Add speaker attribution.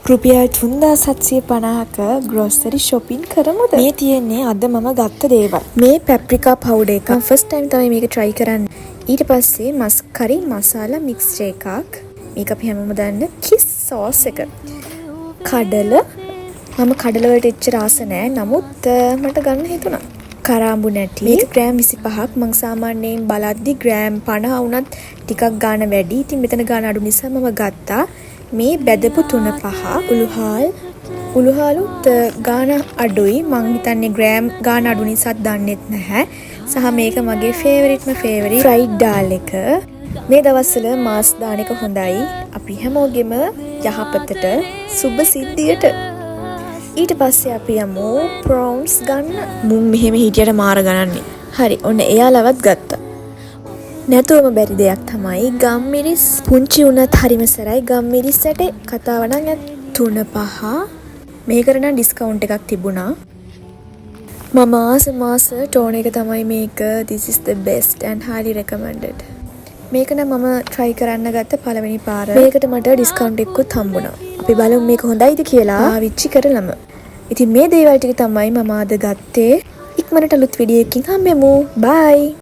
Speaker 1: රුපියල් 3750ක grocery shopping කරමුද? මේ තියෙන්නේ අද මම ගත්ත දේවල්. මේ පැප්‍රිකා පවුඩර් එක. මම ෆස්ට් ටයිම් තමයි මේක try කරන්නේ. ඊට පස්සේ මස් කරි මසාලා මික්ස්චර් එකක්. මේක අපි හැමෝම දන්න කිස් සෝස් එක. කඩල මම කඩල වලට එච්චර ආස නැහැ. නමුත් මට ගන්න හිතුණා. කරාඹු නැටි. මේක ග්‍රෑම් 25ක්. මං සාමාන්‍යයෙන් බලද්දි ග්‍රෑම් 50 වුණත් ටිකක් ගාන වැඩි. ඉතින් මෙතන ගාන අඩු නිසා මම ගත්තා. මේ බෙදපු 3-5 උළුහාලුත් ගාන අඩුයි. මං හිතන්නේ ග්‍රෑම් ගාන අඩු නිසාත් දන්නෙත් නැහැ. සහ මේක මගේ ෆේවරිට්ම ෆ්‍රයිඩ් ඩාල් එක. මේ දවස්වල මාස් දාන එක හොඳයි. අපි හැමෝගෙම යහපතට සුබ සිද්ධියට. ඊට පස්සේ අපි යමු ප්‍රෝන්ස් ගන්න. මුන් මෙහෙම හිටියට මාර ගණන්නේ. හරි ඔන්න එයාලවත් ගත්තා. නැතුවම බැරි දෙයක් තමයි ගම්මිරිස්. පුංචි උනත් හරිම සරයි. ගම්මිරිස් ඇටේ කතාව නම් 3-5. මේකට නම් ඩිස්කවුන්ට් එකක් තිබුණා. මම මාස ටෝන් එක තමයි මේක. This is the best and highly recommended. මේක නම් මම try කරන්න ගත්ත පළවෙනි පාර. මේකට මට ඩිස්කවුන්ට් එකකුත් හම්බුණා. අපි බලමු මේක හොඳයිද කියලා පාවිච්චි කරලම. ඉතින් මේ දේවල් ටික තමයි මම අද ගත්තේ. ඉක්මනට අලුත් වීඩියෝ එකකින් හම්බෙමු. bye.